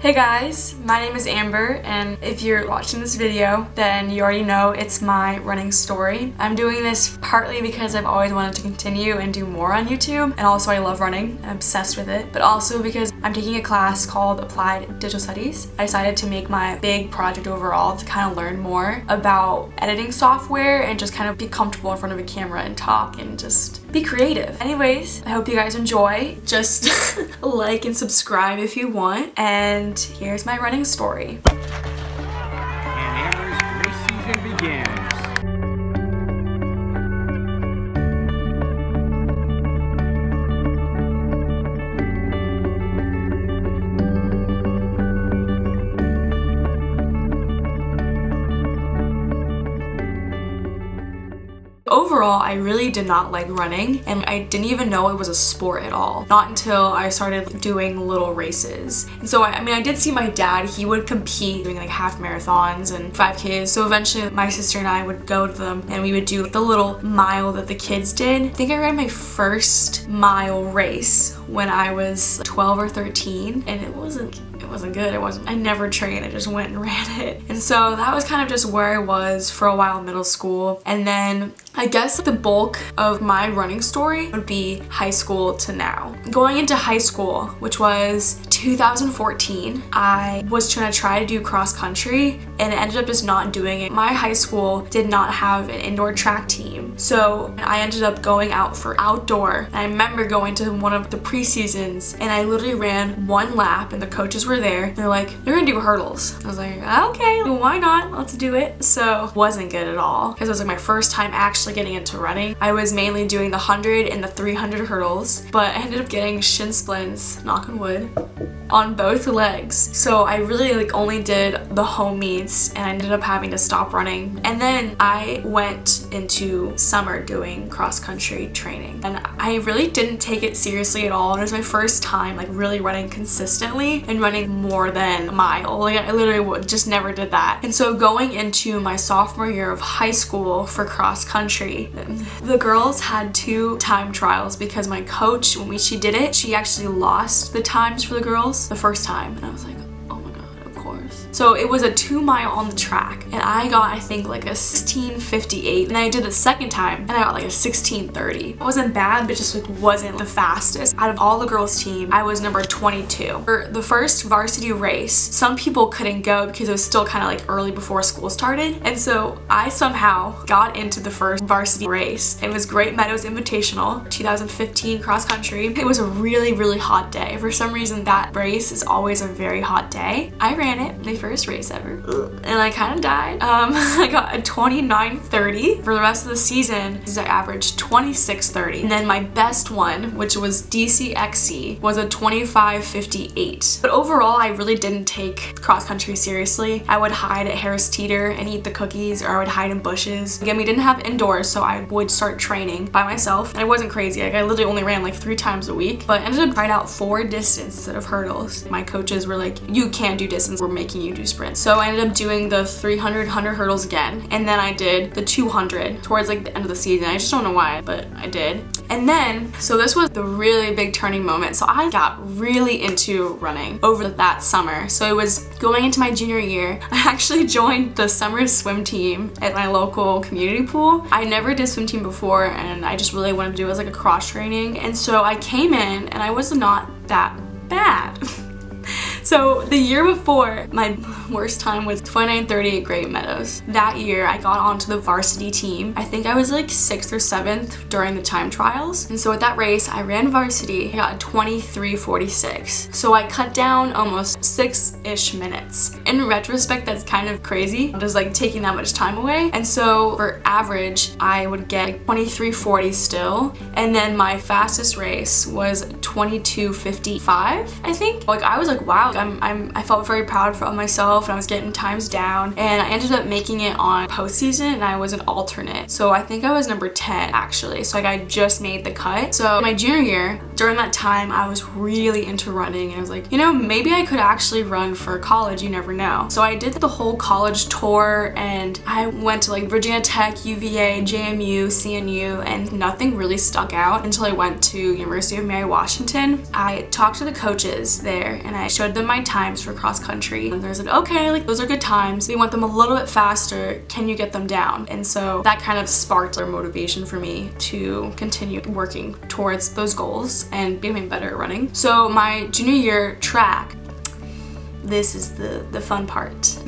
Hey guys, my name is Amber, and if you're watching this video, then you already know it's my running story. I'm doing this partly because I've always wanted to continue and do more on YouTube, and also I love running. I'm obsessed with it, but also because I'm taking a class called Applied Digital Studies. I decided to make my big project overall to kind of learn more about editing software and just kind of be comfortable in front of a camera and talk and just be creative. Anyways, I hope you guys enjoy. Just like and subscribe if you want, and here's my running story. And Amber's race season begins. Overall, I really did not like running, and I didn't even know it was a sport at all. Not until I started doing little races. And so, I did see my dad, he would compete doing like half marathons and 5Ks. So eventually my sister and I would go to them and we would do the little mile that the kids did. I think I ran my first mile race when I was 12 or 13, and it wasn't good. I never trained. I just went and ran it. And so that was kind of just where I was for a while in middle school. And then I guess the bulk of my running story would be high school to now. Going into high school, which was 2014, I was trying to do cross country and it ended up just not doing it. My high school did not have an indoor track team, so I ended up going out for outdoor. And I remember going to one of the pre-seasons and I literally ran one lap and the coaches were there. They're like, "You're gonna do hurdles." I was like, okay, why not? Let's do it. So wasn't good at all because it was like my first time actually getting into running. I was mainly doing the 100 and the 300 hurdles, but I ended up getting shin splints, knock on wood, on both legs. So I really only did the home meets and I ended up having to stop running. And then I went into summer doing cross country training, and I really didn't take it seriously at all. It was my first time really running consistently and running more than a mile. I literally just never did that. And so going into my sophomore year of high school for cross country, the girls had 2 time trials because my coach, when she did it, she actually lost the times for the girls the first time, and I was like, oh my god, of course. So it was a 2 mile on the track and I got, I think, like a 16:58, and I did the second time and I got like a 16:30. It wasn't bad, but just wasn't the fastest. Out of all the girls team, I was number 22. For the first varsity race, some people couldn't go because it was still kind of early before school started, and so I somehow got into the first varsity race. It was Great Meadows Invitational 2015 cross country. It was a really hot day. For some reason that race is always a very hot day. I ran it, my first race ever, and I kind of died. I got a 29:30. For the rest of the season, I averaged 26:30, and then my best one, which was DCXC, was a 25:58. But overall, I really didn't take cross country seriously. I would hide at Harris Teeter and eat the cookies, or I would hide in bushes. Again, we didn't have indoors, so I would start training by myself, and it wasn't crazy. I literally only ran 3 times a week, but I ended up trying out 4 distance instead of hurdles. My coaches were like, "You can't do distance, we're making you do sprints." So I ended up doing the 300 hurdles again, and then I did the 200 towards the end of the season. I just don't know why, but I did. And then, so this was the really big turning moment. So I got really into running over that summer. So it was going into my junior year. I actually joined the summer swim team at my local community pool. I never did swim team before, and I just really wanted to do it as a cross training. And so I came in and I was not that bad. So the year before, my worst time was 29:30 at Great Meadows. That year, I got onto the varsity team. I think I was 6th or 7th during the time trials. And so at that race, I ran varsity. I got 23:46. So I cut down almost 6-ish minutes. In retrospect, that's kind of crazy, just taking that much time away. And so for average, I would get 23:40 still. And then my fastest race was 22:55, I think. I was wow. I felt very proud of myself, and I was getting times down, and I ended up making it on postseason, and I was an alternate. So I think I was number 10 actually. So I just made the cut. So my junior year, during that time, I was really into running, and I was like, maybe I could actually run for college, you never know. So I did the whole college tour, and I went to Virginia Tech, UVA, JMU, CNU, and nothing really stuck out until I went to University of Mary Washington. I talked to the coaches there, and I showed them them my times for cross country, and they said, okay, like those are good times. We want them a little bit faster. Can you get them down? And so that kind of sparked their motivation for me to continue working towards those goals and becoming better at running. So my junior year track, this is the fun part.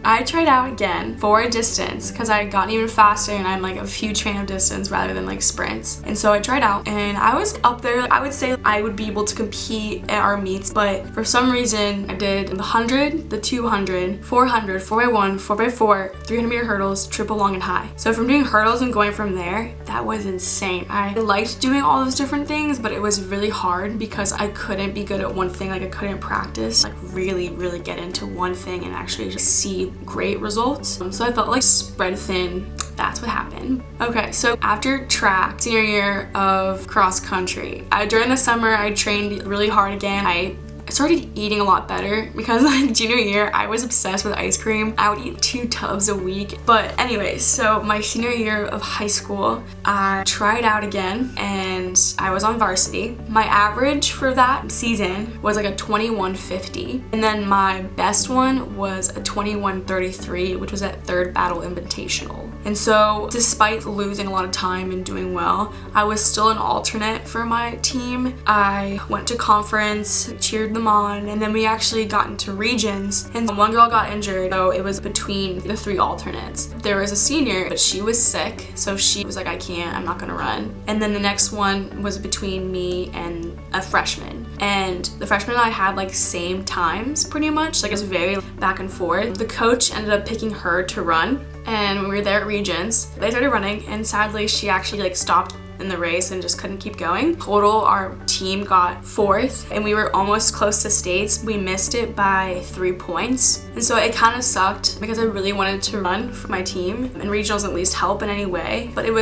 I tried out again for a distance because I had gotten even faster, and I'm like a huge fan of distance rather than like sprints. And so I tried out and I was up there. I would say I would be able to compete at our meets, but for some reason I did the 100, the 200, 400, 4x1, 4x4, 300 meter hurdles, triple long and high. So from doing hurdles and going from there, that was insane. I liked doing all those different things, but it was really hard because I couldn't be good at one thing. Like I couldn't practice, like really get into one thing and actually just see great results. So I felt like spread thin. That's what happened. Okay, so after track, senior year of cross country, during the summer I trained really hard again. I started eating a lot better because like junior year I was obsessed with ice cream. I would eat 2 tubs a week. But anyways, so my senior year of high school, I tried out again and I was on varsity. My average for that season was like a 21:50, and then my best one was a 21:33, which was at Third Battle Invitational. And so despite losing a lot of time and doing well, I was still an alternate for my team. I went to conference, cheered them on, and then we actually got into regions, and one girl got injured, so it was between the 3 alternates. There was a senior, but she was sick, so she was like, I'm not gonna run. And then the next one was between me and a freshman, and the freshman and I had like same times pretty much, like it was very back and forth. The coach ended up picking her to run, and when we were there at regions, they started running, and sadly she actually like stopped in the race and just couldn't keep going. Total, our team got 4th, and we were almost close to states. We missed it by 3 points, and so it kind of sucked because I really wanted to run for my team, and regionals at least help in any way, but it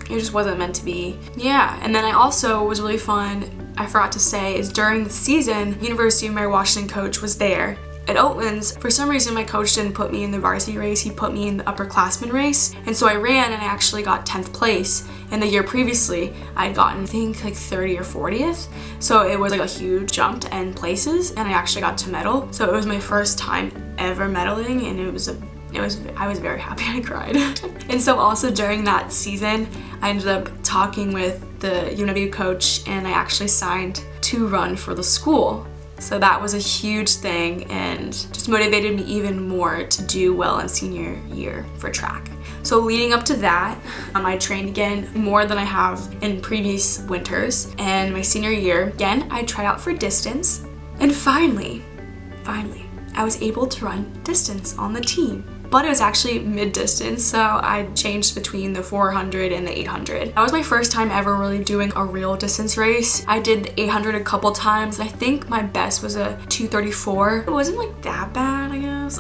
just wasn't meant to be. Yeah, and then I also was really fun, I forgot to say, is during the season, University of Mary Washington coach was there. At Oatlands, for some reason my coach didn't put me in the varsity race, he put me in the upperclassmen race, and so I ran and I actually got 10th place. And the year previously, I'd gotten, I think, like 30 or 40th, so it was like a huge jump to end places, and I actually got to medal. So it was my first time ever medaling, and I was very happy. I cried. And so also during that season, I ended up talking with the UW coach, and I actually signed to run for the school. So that was a huge thing and just motivated me even more to do well in senior year for track. So leading up to that, I trained again more than I have in previous winters, and my senior year, again, I tried out for distance, and finally, I was able to run distance on the team. But it was actually mid-distance, so I changed between the 400 and the 800. That was my first time ever really doing a real distance race. I did the 800 a couple times, and I think my best was a 2:34. It wasn't like that bad, I guess.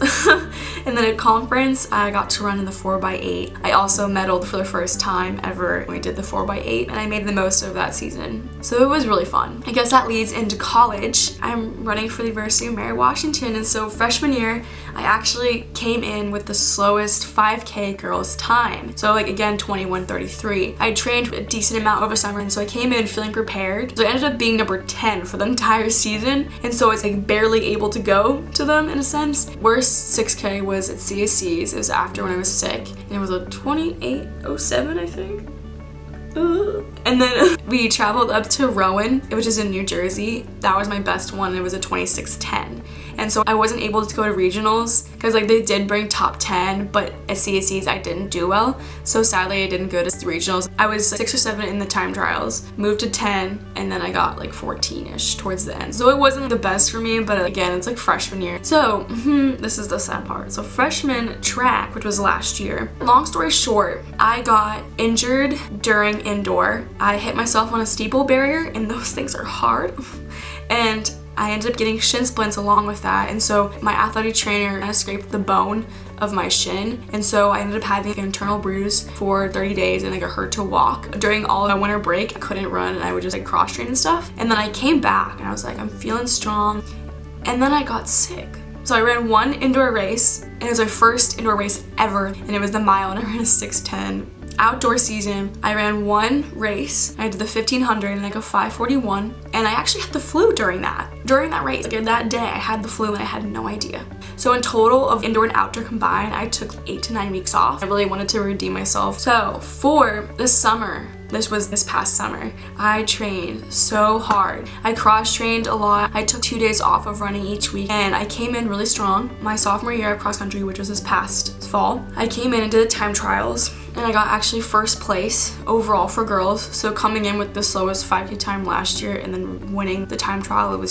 And then at conference, I got to run in the 4x8. I also medaled for the first time ever when we did the 4x8, and I made the most of that season. So it was really fun. I guess that leads into college. I'm running for the University of Mary Washington, and so freshman year, I actually came in with the slowest 5K girls time. So like again, 21:33. I trained a decent amount over summer, and so I came in feeling prepared. So I ended up being number 10 for the entire season, and so it's like barely able to go to them in a sense. Worst 6K was at CSC's. It was after when I was sick, and it was a 28:07, I think. And then we traveled up to Rowan, which is in New Jersey. That was my best one. It was a 26:10. And so I wasn't able to go to regionals because like they did bring top 10, but at CSC's I didn't do well. So sadly I didn't go to the regionals. I was 6 or 7 in the time trials, moved to 10, and then I got like 14-ish towards the end. So it wasn't the best for me, but again, it's like freshman year. So this is the sad part. So freshman track, which was last year. Long story short, I got injured during indoor. I hit myself on a steeple barrier, and those things are hard. And I ended up getting shin splints along with that, and so my athletic trainer kind of scraped the bone of my shin, and so I ended up having an internal bruise for 30 days, and like it hurt to walk. During all my winter break, I couldn't run, and I would just like cross train and stuff. And then I came back, and I was like, I'm feeling strong, and then I got sick. So I ran one indoor race, and it was my first indoor race ever, and it was the mile, and I ran a 6:10. outdoor season, I ran one race. I did the 1500 in like a 5:41, and I actually had the flu during that race. Like that day, I had the flu and I had no idea. So in total of indoor and outdoor combined, I took 8 to 9 weeks off. I really wanted to redeem myself. So for the summer, this was this past summer, I trained so hard. I cross-trained a lot. I took 2 days off of running each week, and I came in really strong. My sophomore year of cross country, which was this past fall, I came in and did the time trials, and I got actually first place overall for girls. So coming in with the slowest 5K time last year and then winning the time trial,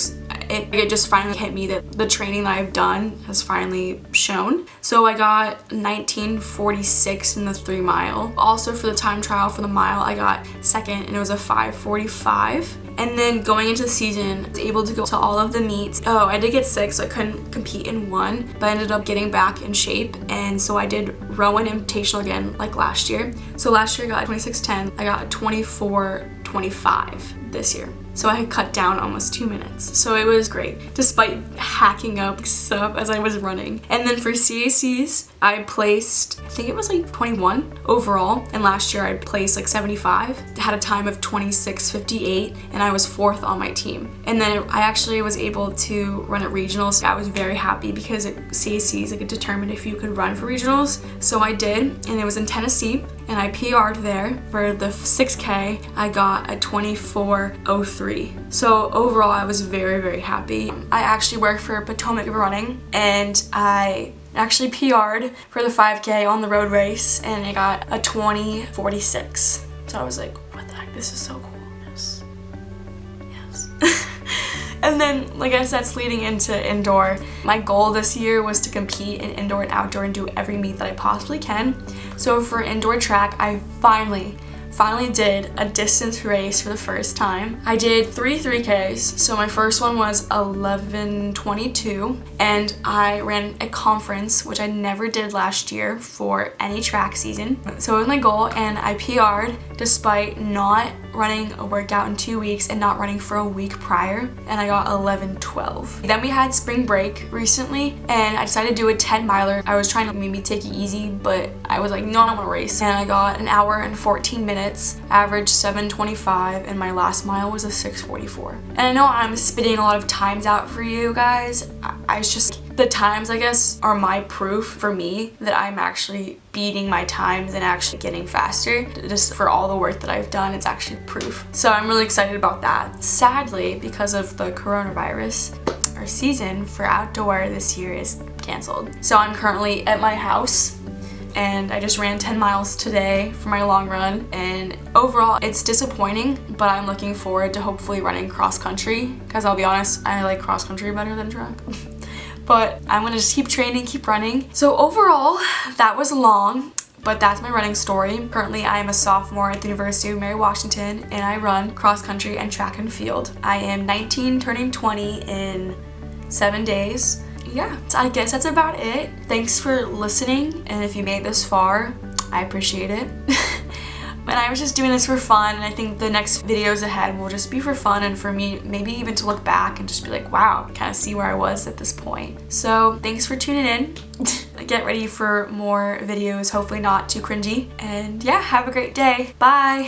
it just finally hit me that the training that I've done has finally shown. So I got 19:46 in the 3 mile. Also for the time trial for the mile, I got second, and it was a 5:45. And then going into the season, I was able to go to all of the meets. Oh, I did get sick, so I couldn't compete in one, but I ended up getting back in shape. And so I did Rowan Invitational again, like last year. So last year I got 26:10. I got 24:25 this year. So I had cut down almost 2 minutes. So it was great, despite hacking up stuff as I was running. And then for CACs, I placed, I think it was like 21 overall. And last year I placed like 75. I had a time of 26:58, and I was 4th on my team. And then I actually was able to run at regionals. I was very happy because at CACs, I could determine if you could run for regionals. So I did, and it was in Tennessee. And I PR'd there. For the 6K, I got a 24:03. So overall, I was very, very happy. I actually work for Potomac Running, and I actually PR'd for the 5K on the road race, and I got a 20:46. So I was like, what the heck, this is so cool. Yes. Yes. And then, like I said, it's leading into indoor. My goal this year was to compete in indoor and outdoor and do every meet that I possibly can. So for indoor track, I finally did a distance race for the first time. I did 3 3Ks. So my first one was 11:22, and I ran a conference, which I never did last year for any track season. So it was my goal, and I PR'd despite not running a workout in 2 weeks and not running for a week prior, and I got 11:12. Then we had spring break recently, and I decided to do a 10 miler. I was trying to maybe take it easy, but I was like, no, I want to race. And I got an hour and 14 minutes, average 7:25, and my last mile was a 6:44. And I know I'm spitting a lot of times out for you guys. It's just, the times, I guess, are my proof for me that I'm actually beating my times and actually getting faster. Just for all the work that I've done, it's actually proof. So I'm really excited about that. Sadly, because of the coronavirus, our season for outdoor this year is canceled. So I'm currently at my house, and I just ran 10 miles today for my long run, and overall it's disappointing, but I'm looking forward to hopefully running cross country, because I'll be honest, I like cross country better than track. But I'm gonna just keep training, keep running. So overall, that was long, but that's my running story. Currently, I am a sophomore at the University of Mary Washington, and I run cross country and track and field. I am 19, turning 20 in 7 days. Yeah, so I guess that's about it. Thanks for listening, and if you made this far, I appreciate it. And I was just doing this for fun, and I think the next videos ahead will just be for fun and for me maybe even to look back and just be like, wow, kind of see where I was at this point. So thanks for tuning in. Get ready for more videos, hopefully not too cringy. And yeah, have a great day. Bye!